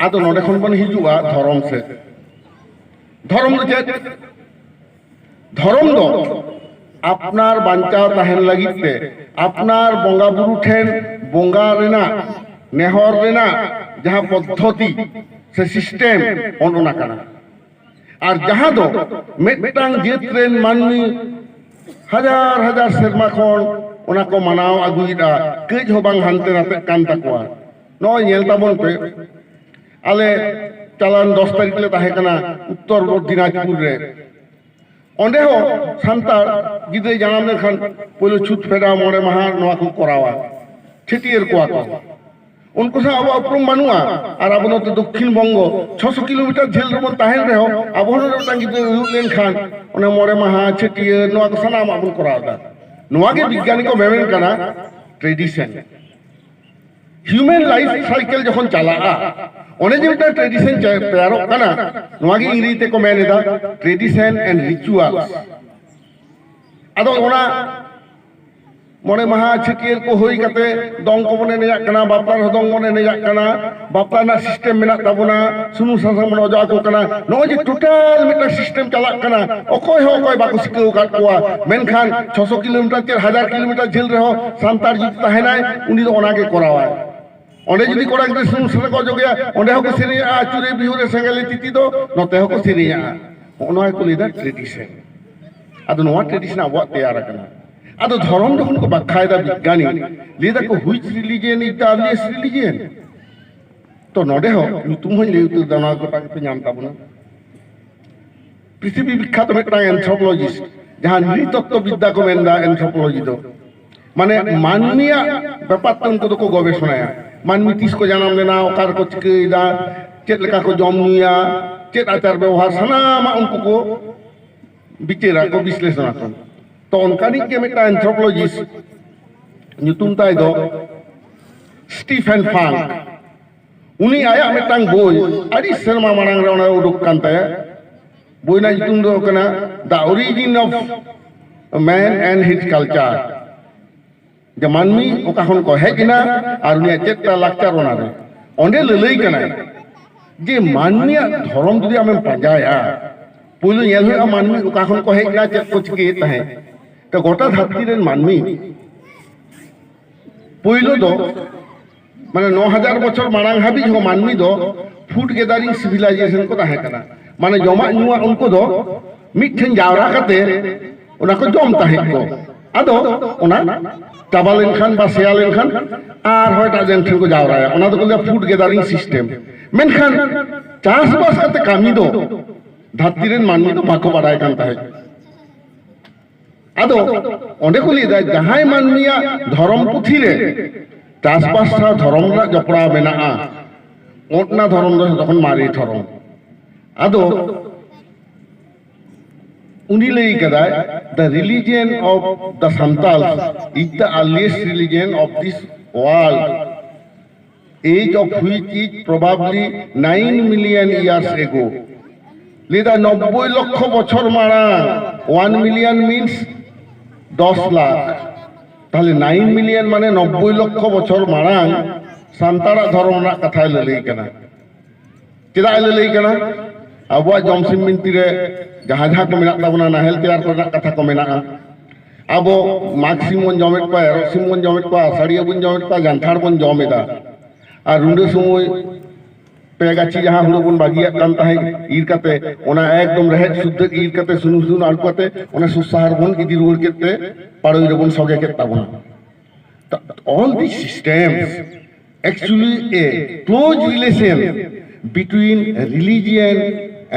ᱟᱫᱚ ᱱᱚᱰᱮ ᱠᱷᱚᱱ ᱵᱚᱱ ᱦᱤᱡᱩᱜᱼᱟ ᱫᱷᱚᱨᱚᱢ ᱥᱮᱫ ᱫᱷᱚᱨᱚᱢ ᱫᱚ ᱪᱮᱫ ᱫᱷᱚᱨᱚᱢ ᱫᱚ ᱟᱯᱱᱟর বাঞ্চাও তাহেন লাগিত তে আপনার বঙ্গা বুরু ঠেন বঙ্গা রেনা নেহর রেনা যাহা পদ্ধতি সে সিস্টেম অননা কানা আর যাহা দো মেটটাং জেত রেন মানমি হাজার হাজার সেরমা খন ওনা কো মানাও আগুইদা কেজ হবাং হানতে নাতে কান তাকোয়া নয় ñel তাবন পে আলে চালান 10 তারিখ লে তাহে কানা উত্তর দিনাজপুর রে onde ho santar gidre janam lekhan polo chut feda more maha noa ko korawa chetier ko ako unko sa abo uprum banua ar abono to dokhin bongo 600 kilometer jhel robon tahen reho abono tang gidre len khan one more maha chetier noa ko sanam abun korawa noa ge bigyani ko memen kana tradition human life cycle jokhon chalaa one jeta tradition tayaro kana noa ge ingri te ko mene da tradition and rituals ado ona mone maha chetier ko hoi kate dong ko bone neya kana baplar hodong bone neya kana bapla na system mena tabona sunu sasa mono ja ko kana no je total meta system chalak kana okoy ho okoy bako sikau kat koa menkhan 600 kilometer 1000 kilometer jhel reho santar jit tahenai uni do ona ge korawa onde jodi kora gidre sunu sasa ko jogya onde hoko seniya achure bihure sengale titi do note hoko seniya ono ko leda tradition ado no tradition abo tayara kana ado dhorom jokhon ko bakhaida bigyani leda ko which religion is the earliest religion to node ho tum hoi le utu dana ko tak pe nyam tabuna পৃথিবী বিখ্যাত একটা অ্যানথ্রোপোলজিস্ট যাহা নৃতত্ত্ব বিদ্যা কো মেনদা anthropology দো মানে মানমিয়া ব্যাপারটা উনকো দো গবেষণায়া मानवी तीस को जन्म देना ओकार को चिकेदा चेत लेका को जम निया चेत आचार व्यवहार सनामा उनको को बिचेरा को विश्लेषण को तो उनकानी के Meta anthropologist nyutum tay do Stephen Fang uni aya metang boy adi serma marang ra ona uduk kan taya boy na nyutum do kana the origin of man and his culture যে মানমি ওকা খন কো হেকিনা আর উনি চেতটা লাকচার ওনারে অন্ডে ললই কানা যে মানমিয়া ধরম যদি আমি পাজায়া পুইলো ñel হই মানমি ওকা খন কো হেকিনা চেত কো চিকে তাহে তো গোটা ধাত্তি রেন মানমি পুইলো দো মানে 9000 বছর মারাং হাবি হো মানমি দো ফুড গেদারিং সিভিলাইজেশন কো তাহে কানা মানে জমা নুয়া উনকো দো মিঠেন জাওরা কাতে ওনা কো জম তাহে কো ado ona tabalen khan ba sealen khan ar hoy ta jen ko jawraya ona do ko food gathering system men khan chas bas kate kami do dhatiren manmi do bako baday kan tahe ado onde ko lida jahai manmiya dhorom puthire chas bas sa dhorom ra jopra mena a otna dhorom do tokhon mari dhorom ado Unilei kadai, the religion of the Santals is the earliest religion of this world, age of which is probably 9 million years ago. Leda 90 লক্ষ বছর মারা 1 million means 10 lakh তাহলে 9 million মানে 90 লক্ষ বছর মারা সান্তারা ধর্ম না কথা ললেই কেনা চেদা ললেই কেনা আবুয়া জমসিম বিনতি রে जहाँ जहाँ को मेना तबना नाहेल तैयार करना कथा को मेना आबो मागसिम बन जमेट पा एरोसिम बन जमेट पा साड़िया बन जमेट पा जानथार बन जमेदा और रुंडे समय पेगाची जहाँ हुड़ो बन बागिया कान ताहे ईर काते ओना एकदम रहेत शुद्ध ईर काते सुनु सुनु आल काते ओना सुसार बन इदी रोल केते पाड़ोई रे बन सगे केता बन all these systems actually a close relation between religion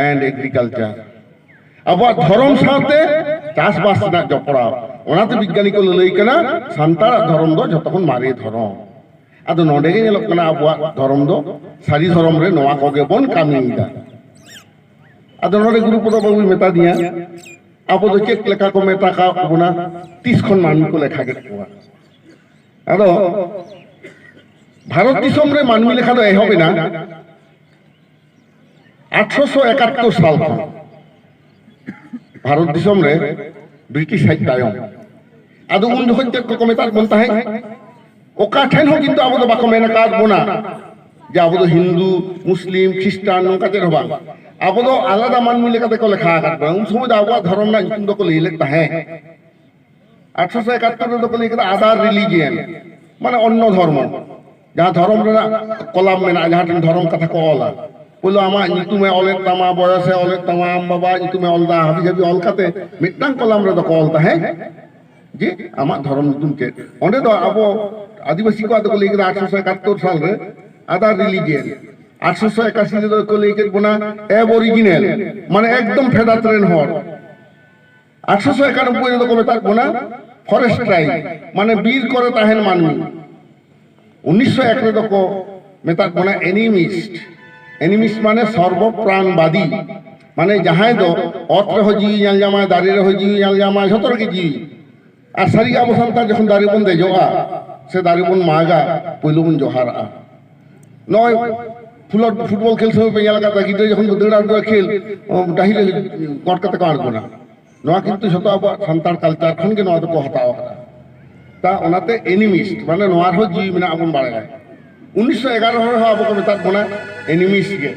and agriculture আবার ধর্ম সাথে চাষবাস না জপড়া ওনাতে বিজ্ঞানী কো লই কেনা সান্তার ধর্ম দো যতক্ষণ মারে ধর্ম আদো নডে গে ñelok কেনা আবুয়া ধর্ম দো সারি ধর্ম রে নোয়া কগে বন কামিদা আদো নডে গুরু পদ বাবু মেতা দিয়া আবো দো চেক লেখা কো মেতা কা বনা 30 খন মানমি কো লেখা গে কোয়া আদো ভারত দিশম রে মানমি লেখা দো এ হবে না 1871 সাল খন भारत दिसम रे ब्रिटिश हाइट तायम आदो उन जखन ते को मेता बन ताहे ओका ठेन हो किंतु आबो दो बाको मेना काद बोना जे अब तो हिंदू मुस्लिम ख्रिस्टान नौका चेद बांग अब तो आलादा मानमी लेकाते को लेखा आकात बा उन समय आबो धर्म ना ᱧᱩᱛᱩᱢ दो को लई लेता है 1871 दो को लई केदा अदर रिलीजियन माने अन्य धर्म जहाँ धर्म रेना कलम मेना जहाँ ठन धर्म कथा को ऑला बोलो आमा ᱧᱩᱛᱩᱢে ऑले तमा बयसे ऑले तमा आम बाबा ᱧᱩᱛᱩᱢে ऑलदा हाबी जाबी ऑल काते मिटटांग कलम रे दो को ऑलता है जे आमा धर्म ᱧᱩᱛᱩᱢ के ओंडे दो आबो आदिवासी को को लई केदा 1871 साल रे अदर रिलीजियन 1881 दो को लई के बना एबोरिजिनल माने एकदम फेडात रेन हर 1891 दो को मेता बना फॉरेस्ट ट्राइब माने बीर करे ताहेन मानमी 1901 दो को मेता बना एनिमिस्ट माने सर्वप्राणवादी माने जहां दो अत रे जी नाल जामा दारी रे जी नाल जामा जतर के जी আর সারি আবো সান্তার যখন দাড়ি বন দেজোয়া সে দাড়ি বন মাগা পইলো বন জহারা নয় ফুটবল খেল সময় পেয়াল কাটা গিদে যখন দৌড়া খেল ডাহিলে কটকাতে কাড়বো না নয়া কিন্তু শত আবো সান্তার কালচার খন কে নয়া তো হতাও তা ওনাতে এনিমিস্ট মানে নয়ার হ জি মানে আপন বাড়ে 1911 হ আবো কে মেতা কোনা এনিমিস্ট কে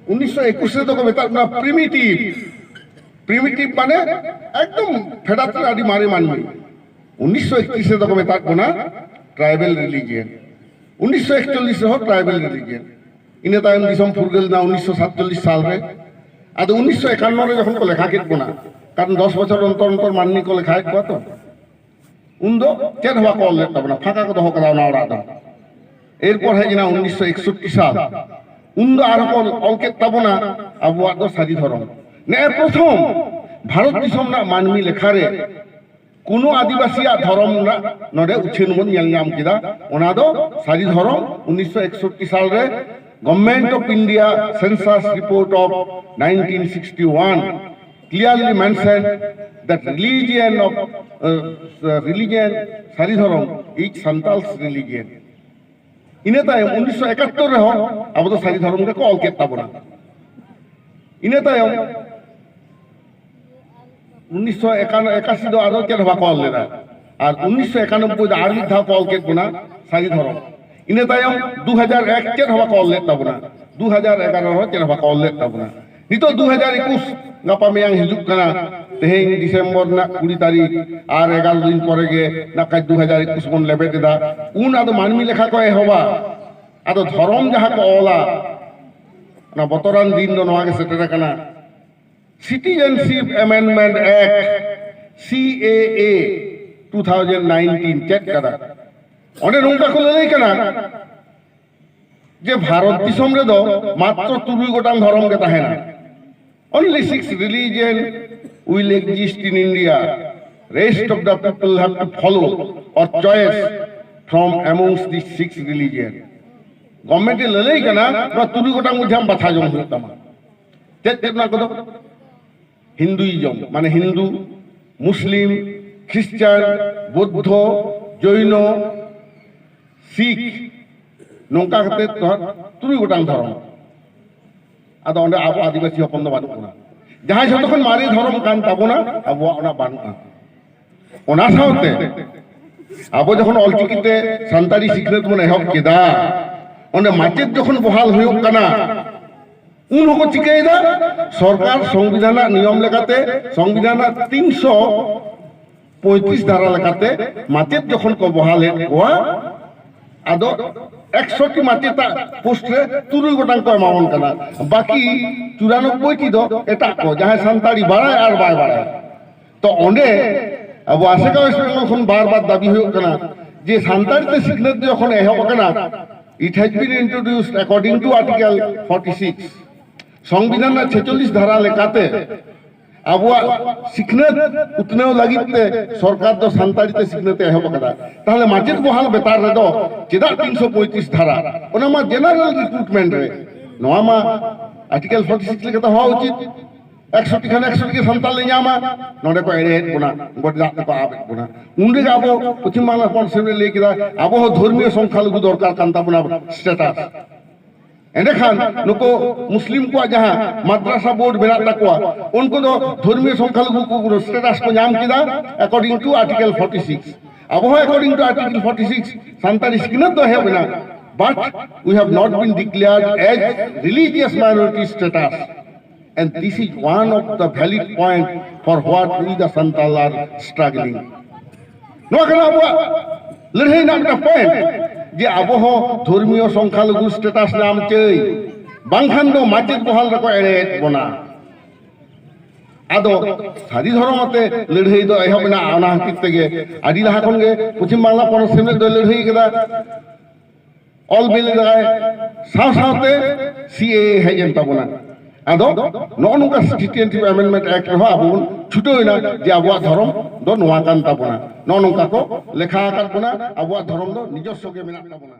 1921 তো কে মেতা না प्रिमिटिव माने एकदम फेडात आदि मारे मानमी 1931 से तक मेता कोना ट्राइबल रिलीजियन 1941 हो ट्राइबल रिलीजियन इने तायम दिसम फुरगेल ना 1947 साल रे आदो 1951 रे যখন को लेखा के कोना कारण 10 বছর अंतर अंतर माननी को लेखा को तो उन्दो चेद हवा को ले तबना फाका को दो करा ना ओरा दो एरपर है जिना 1961 साल उन्दो आर को अलके तबना अबुआ दो साजी धरम ने प्रथम भारत दिसम ना मानमी लेखारे कोनो आदिवासी धर्म ना नडे उछेनमन याम किदा ओना दो सारी धर्म 1961 साल रे government of India census report of 1961 clearly mentioned that religion सारी धर्म इज संताल्स रिलीजियन इने तायम 1971 रे हो अब तो सारी धर्म के कॉल केता बना इने तायम 1981 दो आरो के हवा कॉल लेना और 1991 दो आरमी था कॉल के गुना सारी धर्म इने तायम 2001 के हवा कॉल लेता बना 2011 हो के हवा कॉल लेता बना नितो 2021 गापा मेयांग हिजुक कना तेहें डिसेंबर ना 20 तारीख और 11 दिन परे गे ना का 2021 बन लेबे देदा उन आदो मानमी लेखा को हवा आदो धर्म जहा को ओला ना बतरान दिन दो नवा के सेटेरा कना Citizenship Amendment Act CAA 2019 check करा ओने नोंका को लेई कना जे भारत दिसम रे दो मात्र 3 गोटां धर्म के ताहेना only 6 religion will exist in India rest of the people have to follow or choice from amongst these 6 religion government लेई कना ना 3 गोटां मध्य हम बाथा जम होतमा चेक ना को हिंदुइजम माने हिंदू मुस्लिम ख्रिस्टान बौद्ध जैन सिख नौका कते तुरी गोटां धर्म आदो ओंडे आबो आदिवासी हपन दो बानुना जहां जतखन मारी धर्म कान ताबोना आबो ओना बानुआ ओना साउते आबो जखन अलचिकिते सान्तारी सिखनेत मन एहब केदा ओंडे माचेत जखन बहाल हुयुक कना उन को चिकेदा सरकार संविधान नियम लेकाते संविधान 335 धारा लेकाते माचेत जखन को बहाले कोआ आदो 100 माचेता पोस्ट रे 3 गोटां को मावन कना बाकी 94 टी दो एटा को जहां संताड़ी बाड़ाय और बाय बाड़ाय तो ओंडे अब आसेका वेस्ट बेंगल खन बार-बार दाबी हुयो कना जे संताड़ी ते सिखनेत जखन एहब कना it has been introduced according to article 46 संविधान 46 धारा लेकाते आबुआ सिखनेत उतने लगिते सरकार दो सान्ताड़ीते सिखनेते एहब कदा ताहले माचेत बहाल बेतार रे दो चेदा 335 धारा ओना मा जनरल रिक्रूटमेंट रे नोआ मा आर्टिकल 46 लेके तो हुआ उचित 100 खान 100 के संताल ले जामा नोडे को एरे गुना गोट जात को आबे गुना उंडे आबो पश्चिम बांग्ला पॉलिसी लेके आबो धर्मीय संख्यालघु दरकार कांता बना स्टेटस एंडेखान नुको मुस्लिम को जहां मद्रासा बोर्ड मेरा तकवा उनको तो धर्मीय संख्यालघु को स्टेटस को नाम किदा अकॉर्डिंग टू आर्टिकल 46 अब अकॉर्डिंग टू आर्टिकल 46 संतारी सिखनेत तो है बिना but we have not been declared as religious minority status. And this is one of the valid point for what we the Santal are struggling. No kana abwa lerhai na একটা point je abo ho dhormiyo সংখ্যালঘু status nam chei bangkhan do majid bohal rako ere bona ado sadi dhoromate lerhai do ehab na ana hatit tege adi laha khon ge Paschim Bangla Ponot Assembly do lerhai keda all bill jagay saute CAA hejen tabona ado no nungka 60th Amendment Act ho abun chutoi na je abwa dhorom do noa kan tabona no nungka ko lekha akan puna abwa dhorom do nijosho ge menak tabona.